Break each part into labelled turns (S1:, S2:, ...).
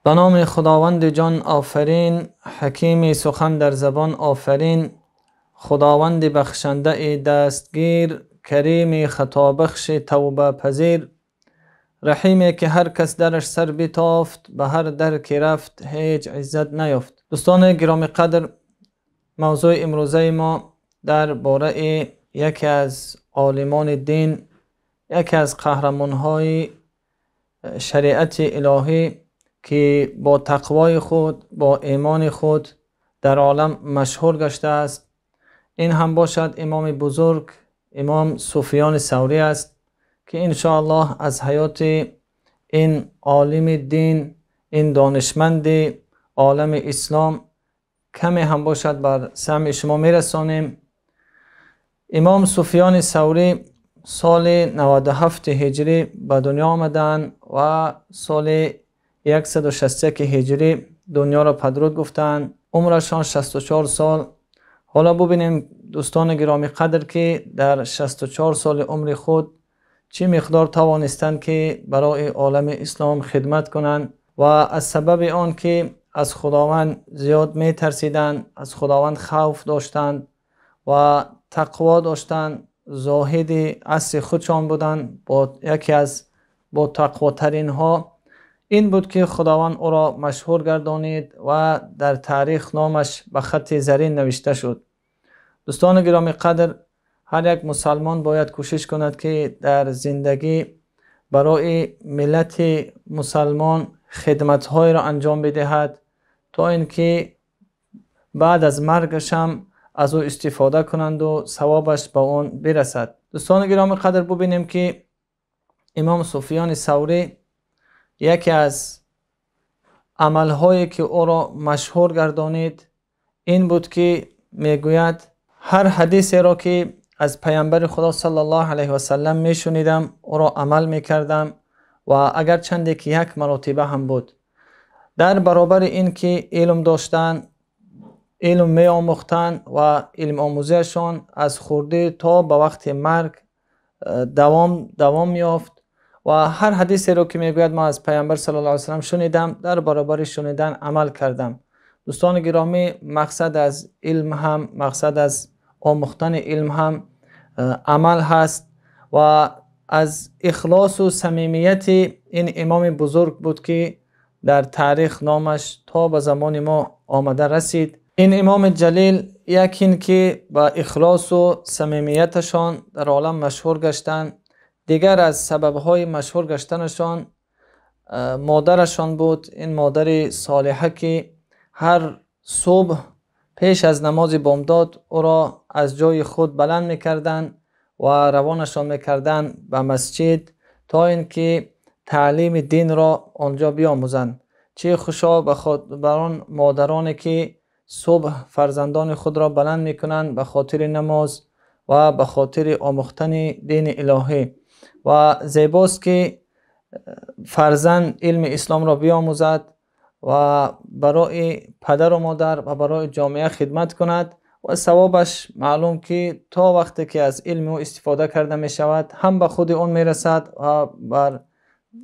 S1: به نام خداوند جان آفرین، حکیم سخن در زبان آفرین. خداوند بخشنده دستگیر، کریم خطابخش توبه پذیر. رحیمی که هر کس درش سر بتافت، به هر در که رفت هیچ عزت نیافت. دوستان گرامی قدر، موضوع امروزه ما در باره یکی از عالمان دین، یکی از قهرمانهای شریعت الهی که با تقوای خود، با ایمان خود در عالم مشهور گشته است، این هم باشد امام بزرگ امام سفیان ثوری است که انشاءالله از حیات این عالم دین، این دانشمند عالم اسلام کمی هم باشد بر سمع شما میرسانیم. امام سفیان ثوری سال 97 هجری به دنیا آمدند و سال 161 هجری دنیا را پدرود گفتند. عمرشان 64 سال. حالا ببینیم دوستان گرامی قدر که در 64 سال عمر خود چه مقدار توانستند که برای عالم اسلام خدمت کنند و از سبب آن که از خداوند زیاد می ترسیدند، از خداوند خوف داشتند و تقوا داشتند، زاهد اصل خودشان بودند. یکی از با تقواترین ها این بود که خداوند او را مشهور گردانید و در تاریخ نامش به خط زرین نوشته شد. دوستان گرامی قدر، هر یک مسلمان باید کوشش کند که در زندگی برای ملت مسلمان خدمت‌های را انجام بدهد تا اینکه بعد از مرگش هم از او استفاده کنند و ثوابش به اون برسد. دوستان گرامی قدر، ببینیم که امام سفیان ثوری یکی از عملهایی که او را مشهور گردانید این بود که میگوید هر حدیثی را که از پیامبر خدا صلی الله علیه و سلم میشنیدم او را عمل میکردم و اگر چندی که یک مرتبه هم بود. در برابر این که علم داشتن، علم می آموختن و علم آموزیشان از خورده تا به وقت مرگ دوام یافت و هر حدیثی رو که میگوید ما از پیامبر صلی الله علیه و سلم شنیدم، در برابر شنیدن عمل کردم. دوستان گرامی، مقصد از علم هم، مقصد از آموختن علم هم عمل هست و از اخلاص و صمیمیت این امام بزرگ بود که در تاریخ نامش تا به زمان ما آمده رسید. این امام جلیل یکین که با اخلاص و صمیمیتشان در عالم مشهور گشتند، دیگر از سببهای مشهور گشتنشان مادرشان بود. این مادر صالحه که هر صبح پیش از نماز بامداد او را از جای خود بلند میکردند و روانشان میکردند به مسجد تا اینکه تعلیم دین را آنجا بیاموزند. چه خوشا بر آن مادرانی که صبح فرزندان خود را بلند میکنند به خاطر نماز و به خاطر آموختن دین الهی و زیباست که فرزند علم اسلام را بیاموزد و برای پدر و مادر و برای جامعه خدمت کند و ثوابش معلوم که تا وقتی که از علم او استفاده کرده می شود هم به خود اون می رسد و بر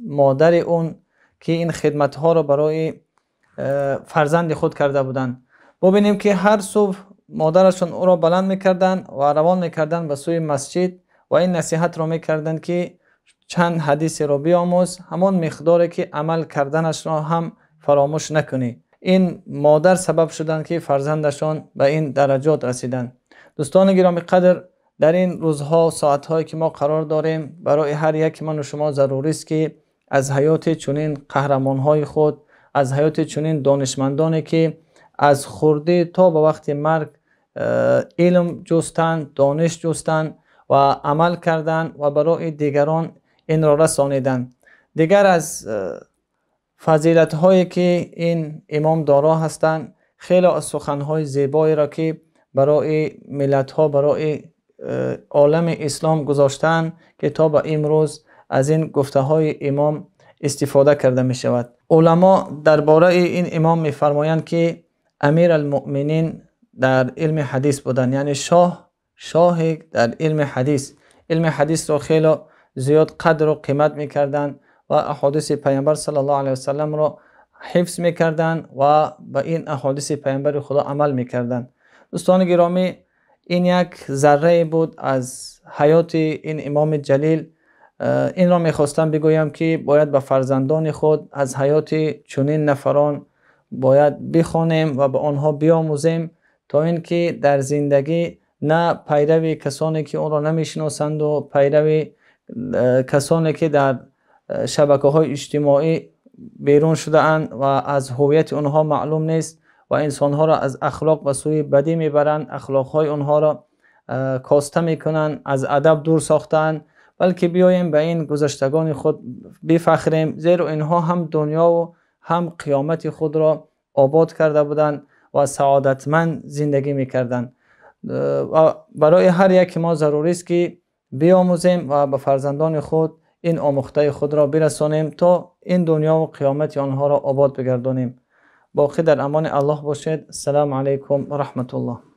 S1: مادر اون که این خدمت ها را برای فرزند خود کرده بودند. ببینیم که هر صبح مادرشون او را بلند میکردن و روان میکردن به سوی مسجد و این نصیحت را میکردن که چند حدیث را بیاموز، همون مقداری که عمل کردنش را هم فراموش نکنی. این مادر سبب شدن که فرزندشان به این درجات رسیدن. دوستان گرامی قدر، در این روزها و ساعتهایی که ما قرار داریم، برای هر یک من و شما ضروری است که از حیات چنین قهرمانهای خود، از حیات چنین دانشمندانی که از خورده تا به وقت مرگ علم جستند، دانش جستند و عمل کردند و برای دیگران این را رسانیدند. دیگر از فضیلت هایی که این امام دارا هستند، خیلی از سخنهای زیبایی را که برای ملت ها، برای عالم اسلام گذاشتند که تا به امروز از این گفته های امام استفاده کرده می شود. علما درباره این امام می فرمایند که امیر المؤمنین در علم حدیث بودن، یعنی شاه در علم حدیث. علم حدیث رو خیلی زیاد قدر و قیمت میکردن و احادیث پیامبر صلی الله علیه و سلم رو حفظ میکردن و به این احادیث پیامبر خدا عمل میکردن. دوستان گرامی، این یک ذره بود از حیات این امام جلیل. این را میخواستم بگویم که باید به فرزندان خود از حیات چنین نفران باید بخوانیم و به آنها بیاموزیم، تا اینکه در زندگی نه پیروی کسانی که اون را نمیشناسند و پیروی کسانی که در شبکه‌های اجتماعی بیرون شده اند و از هویت اونها معلوم نیست و انسانها را از اخلاق و سوی بدی میبرند، اخلاقهای اونها را کاسته میکنند، از ادب دور ساختند. بلکه بیاییم به این گذشتگان خود بفخریم، زیرا اینها هم دنیا و هم قیامت خود را آباد کرده بودند و سعادتمند زندگی میکردند. و برای هر یک ما ضروری است که بیاموزیم و به فرزندان خود این آموخته خود را برسانیم تا این دنیا و قیامت آنها را آباد بگردانیم. باقی در امان الله باشید. السلام علیکم و رحمت الله.